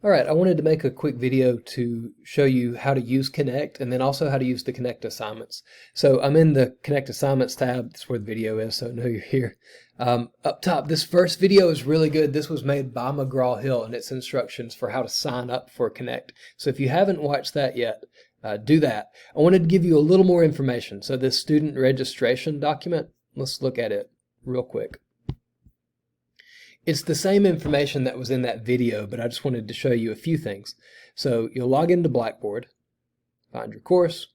Alright, I wanted to make a quick video to show you how to use Connect and then also how to use the Connect assignments. So I'm in the Connect assignments tab. That's where the video is, so I know you're here. Up top, this first video is really good. This was made by McGraw-Hill and it's instructions for how to sign up for Connect. So if you haven't watched that yet, do that. I wanted to give you a little more information. So this student registration document, let's look at it real quick. It's the same information that was in that video, but I just wanted to show you a few things. So you'll log into Blackboard, find your course,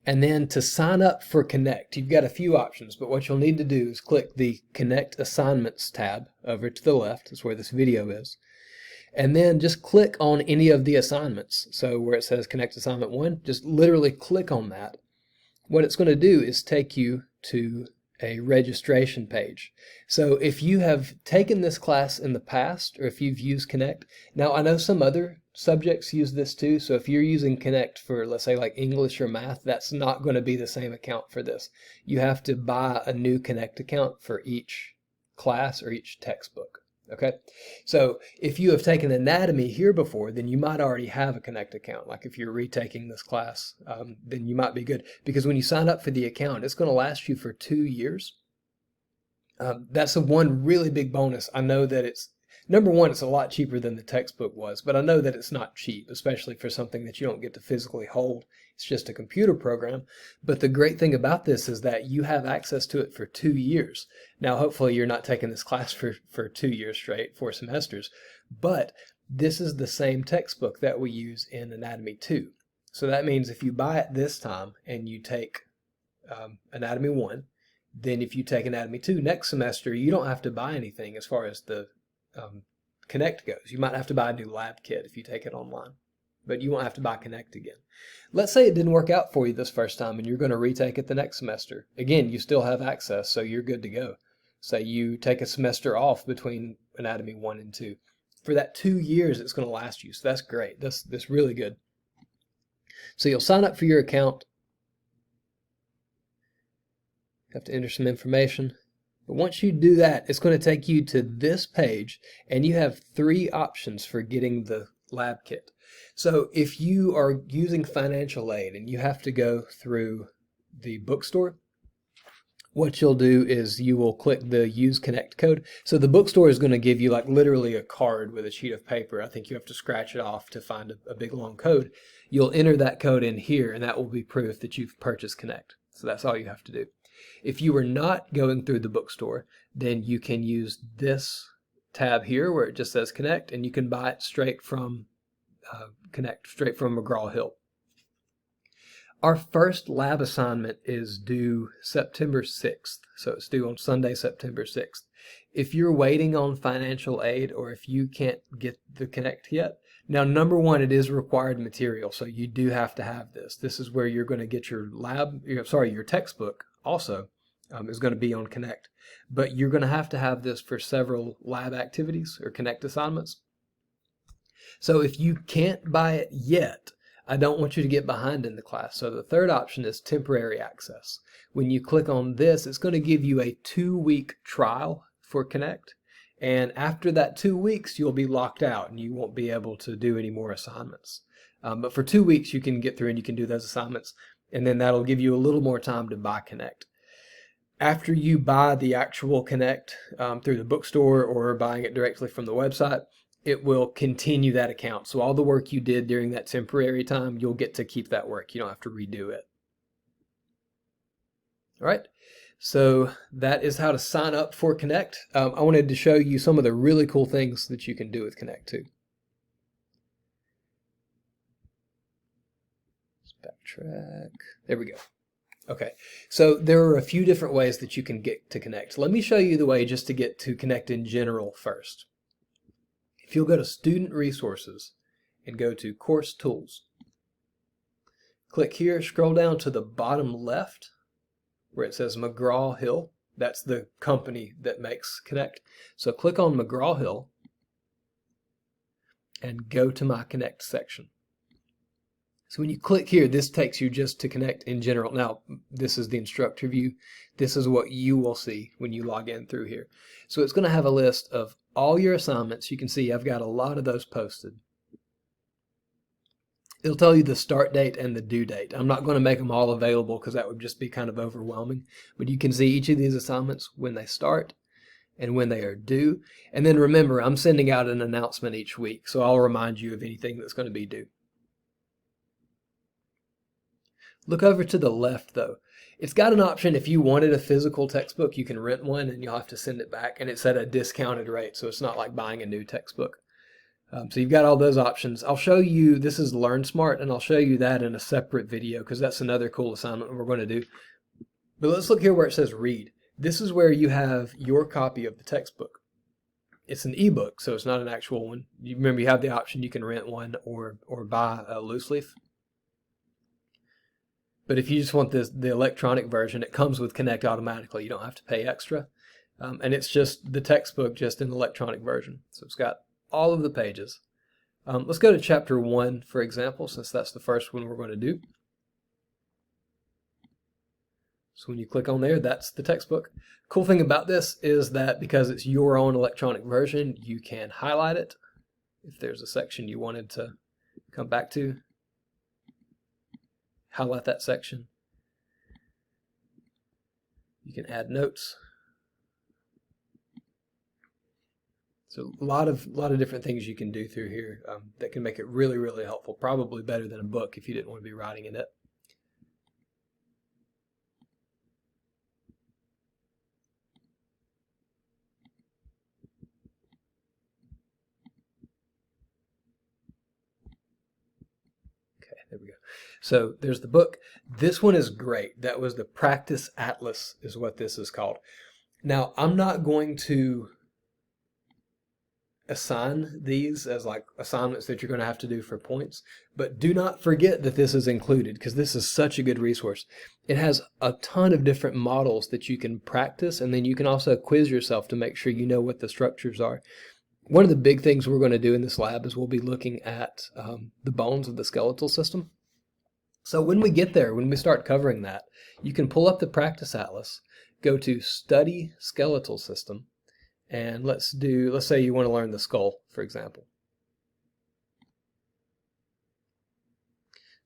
and then to sign up for Connect, you've got a few options, but what you'll need to do is click the Connect Assignments tab over to the left, that's where this video is, and then just click on any of the assignments. So where it says Connect Assignment 1, just literally click on that. What it's going to do is take you to a registration page. So if you have taken this class in the past, or if you've used Connect, now I know some other subjects use this too, so if you're using Connect for, let's say, like English or math, that's not going to be the same account for this. You have to buy a new Connect account for each class or each textbook. Okay, so if you have taken anatomy here before, then you might already have a Connect account. Like if you're retaking this class, then you might be good, because when you sign up for the account, it's going to last you for 2 years. That's the one really big bonus. I know that it's, number one, it's a lot cheaper than the textbook was, but I know that it's not cheap, especially for something that you don't get to physically hold. It's just a computer program. But the great thing about this is that you have access to it for 2 years. Now, hopefully you're not taking this class for 2 years straight, 4 semesters, but this is the same textbook that we use in Anatomy 2. So that means if you buy it this time and you take Anatomy 1, then if you take Anatomy 2 next semester, you don't have to buy anything as far as the Connect goes. You might have to buy a new lab kit if you take it online, but you won't have to buy Connect again. Let's say it didn't work out for you this first time and you're going to retake it the next semester. Again, you still have access, so you're good to go. Say you take a semester off between Anatomy 1 and 2. For that 2 years, it's going to last you, so that's great. That's really good. So you'll sign up for your account. You have to enter some information. But once you do that, it's going to take you to this page, and you have 3 options for getting the lab kit. So if you are using financial aid and you have to go through the bookstore, what you'll do is you will click the Use Connect code. So the bookstore is going to give you like literally a card with a sheet of paper. I think you have to scratch it off to find a big long code. You'll enter that code in here, and that will be proof that you've purchased Connect. So that's all you have to do. If you were not going through the bookstore, then you can use this tab here where it just says Connect, and you can buy it straight from Connect, straight from McGraw-Hill. Our first lab assignment is due September 6th, so it's due on Sunday, September 6th. If you're waiting on financial aid, or if you can't get the Connect yet, now number one, it is required material, so you do have to have this. This is where you're going to get your your textbook also is going to be on Connect. But you're going to have this for several lab activities or Connect assignments. So if you can't buy it yet, I don't want you to get behind in the class. So the third option is temporary access. When you click on this, it's going to give you a 2-week trial for Connect. And after that 2 weeks, you'll be locked out and you won't be able to do any more assignments. But for 2 weeks, you can get through and you can do those assignments. And then that'll give you a little more time to buy Connect. After you buy the actual Connect through the bookstore or buying it directly from the website, it will continue that account. So all the work you did during that temporary time, you'll get to keep that work. You don't have to redo it. All right. So that is how to sign up for Connect. I wanted to show you some of the really cool things that you can do with Connect too. Let's backtrack. There we go. Okay, so there are a few different ways that you can get to Connect. Let me show you the way just to get to Connect in general first. If you'll go to Student Resources and go to Course Tools, click here, scroll down to the bottom left where it says McGraw-Hill. That's the company that makes Connect. So click on McGraw-Hill and go to my Connect section. So when you click here, this takes you just to Connect in general. Now, this is the instructor view. This is what you will see when you log in through here. So it's going to have a list of all your assignments. You can see I've got a lot of those posted. It'll tell you the start date and the due date. I'm not going to make them all available because that would just be kind of overwhelming. But you can see each of these assignments when they start and when they are due. And then remember, I'm sending out an announcement each week, so I'll remind you of anything that's going to be due. Look over to the left though. It's got an option if you wanted a physical textbook, you can rent one and you'll have to send it back, and it's at a discounted rate, so it's not like buying a new textbook. So you've got all those options. I'll show you, this is Learn Smart, and I'll show you that in a separate video because that's another cool assignment we're going to do. But let's look here where it says read. This is where you have your copy of the textbook. It's an ebook, so it's not an actual one. You remember you have the option, you can rent one or buy a loose leaf. But if you just want the electronic version, it comes with Connect automatically. You don't have to pay extra. And it's just the textbook, just in electronic version. So it's got all of the pages. Let's go to chapter 1, for example, since that's the first one we're going to do. So when you click on there, that's the textbook. Cool thing about this is that because it's your own electronic version, you can highlight it if there's a section you wanted to come back to. Highlight that section. You can add notes. So a lot of different things you can do through here that can make it really, really helpful. Probably better than a book if you didn't want to be writing in it. Okay, there we go. So there's the book. This one is great. That was the Practice Atlas is what this is called. Now, I'm not going to assign these as like assignments that you're going to have to do for points, but do not forget that this is included because this is such a good resource. It has a ton of different models that you can practice, and then you can also quiz yourself to make sure you know what the structures are. One of the big things we're going to do in this lab is we'll be looking at the bones of the skeletal system. So when we get there, when we start covering that, you can pull up the Practice Atlas, go to Study Skeletal System, and let's say you want to learn the skull, for example.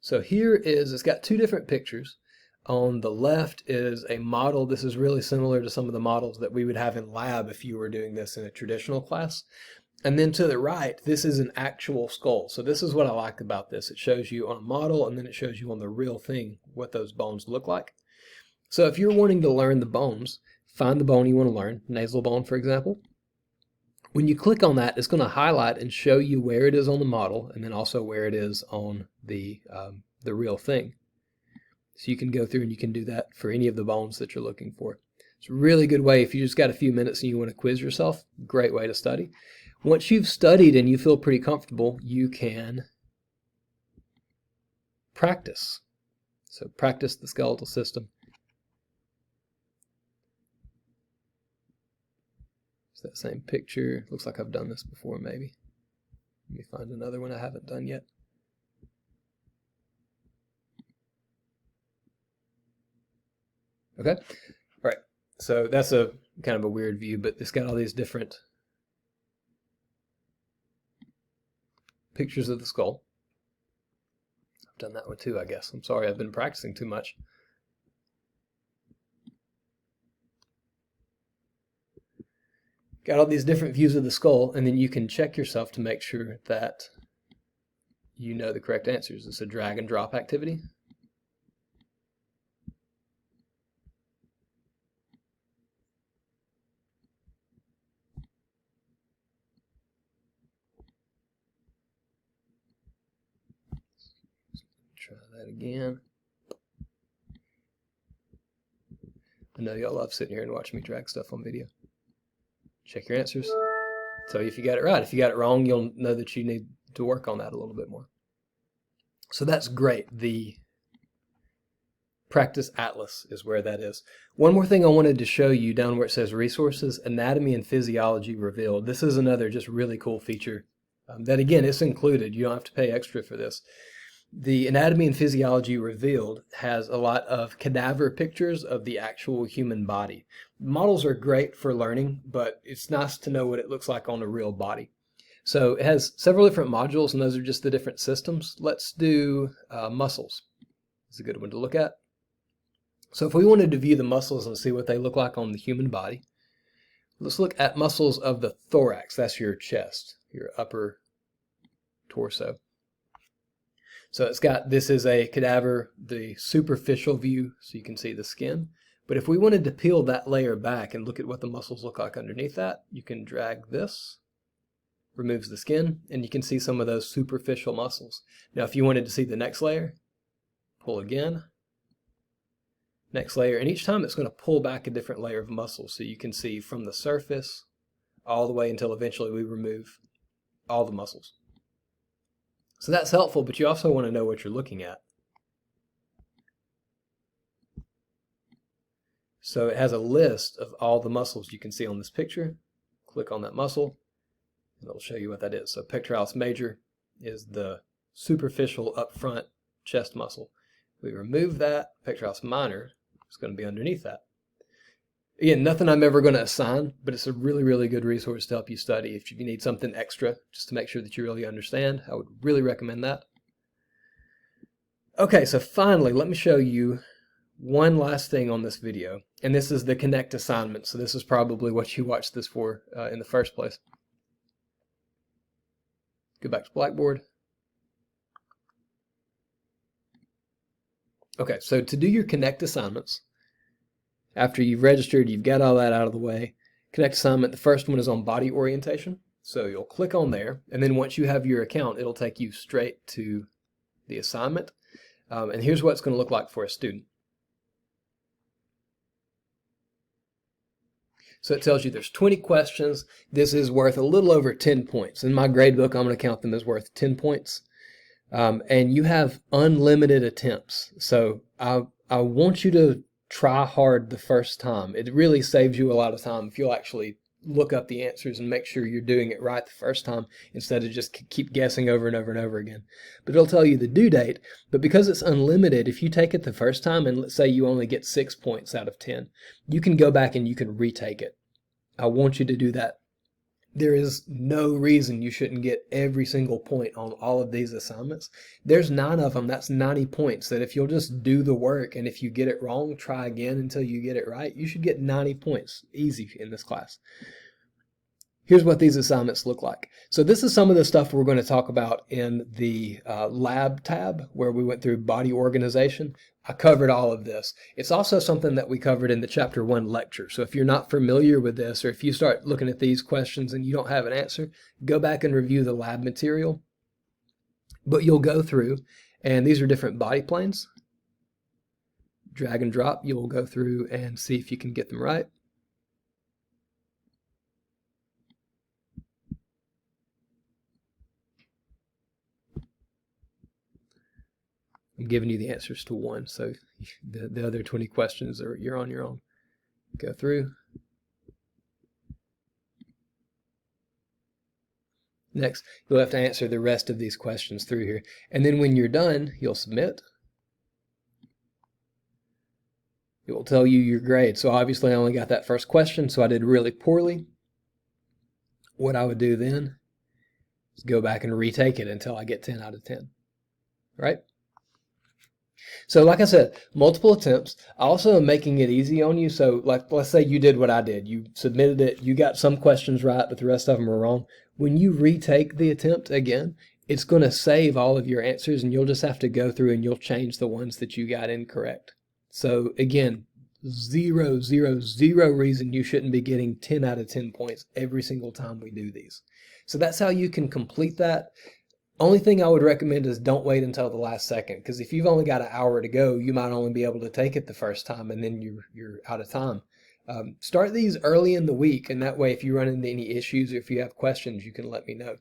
So here it's got two different pictures. On the left is a model. This is really similar to some of the models that we would have in lab if you were doing this in a traditional class. And then to the right, this is an actual skull. So this is what I like about this. It shows you on a model, and then it shows you on the real thing what those bones look like. So if you're wanting to learn the bones, find the bone you want to learn, nasal bone, for example. When you click on that, it's going to highlight and show you where it is on the model, and then also where it is on the real thing. So you can go through and you can do that for any of the bones that you're looking for. It's a really good way if you just got a few minutes and you want to quiz yourself. Great way to study. Once you've studied and you feel pretty comfortable, you can practice. So practice the skeletal system. It's that same picture. Looks like I've done this before, maybe. Let me find another one I haven't done yet. Okay, all right. So that's a kind of a weird view, but it's got all these different pictures of the skull. I've done that one too, I guess. I'm sorry, I've been practicing too much. Got all these different views of the skull, and then you can check yourself to make sure that you know the correct answers. It's a drag and drop activity. Try that again. I know y'all love sitting here and watching me drag stuff on video. Check your answers. Tell you if you got it right. If you got it wrong, you'll know that you need to work on that a little bit more. So that's great. The Practice Atlas is where that is. One more thing I wanted to show you down where it says Resources, Anatomy and Physiology Revealed. This is another just really cool feature that, again, it's included. You don't have to pay extra for this. The Anatomy and Physiology Revealed has a lot of cadaver pictures of the actual human body. Models are great for learning, but it's nice to know what it looks like on a real body. So it has several different modules, and those are just the different systems. Let's do muscles. It's a good one to look at. So if we wanted to view the muscles and see what they look like on the human body, let's look at muscles of the thorax. That's your chest, your upper torso. So it's got, this is a cadaver, the superficial view, so you can see the skin. But if we wanted to peel that layer back and look at what the muscles look like underneath that, you can drag this, removes the skin, and you can see some of those superficial muscles. Now if you wanted to see the next layer, pull again, next layer, and each time it's going to pull back a different layer of muscle, so you can see from the surface all the way until eventually we remove all the muscles. So that's helpful, but you also want to know what you're looking at. So it has a list of all the muscles you can see on this picture. Click on that muscle, and it'll show you what that is. So pectoralis major is the superficial up front chest muscle. We remove that, pectoralis minor is going to be underneath that. Again, nothing I'm ever going to assign, but it's a really, really good resource to help you study. If you need something extra, just to make sure that you really understand, I would really recommend that. Okay, so finally, let me show you one last thing on this video, and this is the Connect assignment. So this is probably what you watched this for in the first place. Go back to Blackboard. Okay, so to do your Connect assignments, after you've registered, you've got all that out of the way. Connect assignment, the first one is on body orientation. So you'll click on there, and then once you have your account, it'll take you straight to the assignment. And here's what it's going to look like for a student. So it tells you there's 20 questions. This is worth a little over 10 points. In my grade book, I'm going to count them as worth 10 points. And you have unlimited attempts. So I want you to try hard the first time. It really saves you a lot of time if you'll actually look up the answers and make sure you're doing it right the first time instead of just keep guessing over and over and over again. But it'll tell you the due date, but because it's unlimited, if you take it the first time and let's say you only get 6 points out of 10, you can go back and you can retake it. I want you to do that. There is no reason you shouldn't get every single point on all of these assignments. There's 9 of them. That's 90 points that if you'll just do the work and if you get it wrong, try again until you get it right, you should get 90 points easy in this class. Here's what these assignments look like. So this is some of the stuff we're going to talk about in the lab tab where we went through body organization. I covered all of this. It's also something that we covered in the Chapter 1 lecture. So if you're not familiar with this, or if you start looking at these questions and you don't have an answer, go back and review the lab material. But you'll go through, and these are different body planes. Drag and drop, you'll go through and see if you can get them right. I'm giving you the answers to one, so the other 20 questions are you're on your own. Go through. Next, you'll have to answer the rest of these questions through here. And then when you're done, you'll submit. It will tell you your grade. So obviously I only got that first question, so I did really poorly. What I would do then is go back and retake it until I get 10 out of 10. Right? So like I said, multiple attempts. I also am making it easy on you. So like, let's say you did what I did. You submitted it. You got some questions right, but the rest of them were wrong. When you retake the attempt again, it's going to save all of your answers, and you'll just have to go through and you'll change the ones that you got incorrect. So again, zero reason you shouldn't be getting 10 out of 10 points every single time we do these. So that's how you can complete that. Only thing I would recommend is don't wait until the last second, because if you've only got an hour to go, you might only be able to take it the first time, and then you're out of time. Start these early in the week, and that way if you run into any issues or if you have questions, you can let me know.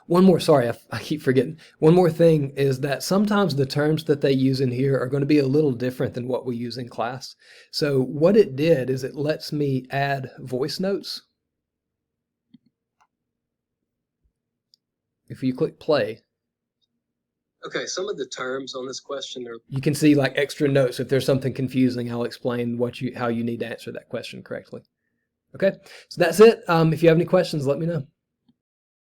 One more, sorry, I keep forgetting. One more thing is that sometimes the terms that they use in here are going to be a little different than what we use in class. So what it did is it lets me add voice notes. If you click play, Okay, some of the terms on this question are... You can see like extra notes. If there's something confusing, I'll explain how you need to answer that question correctly. Okay, so that's it. If you have any questions, let me know.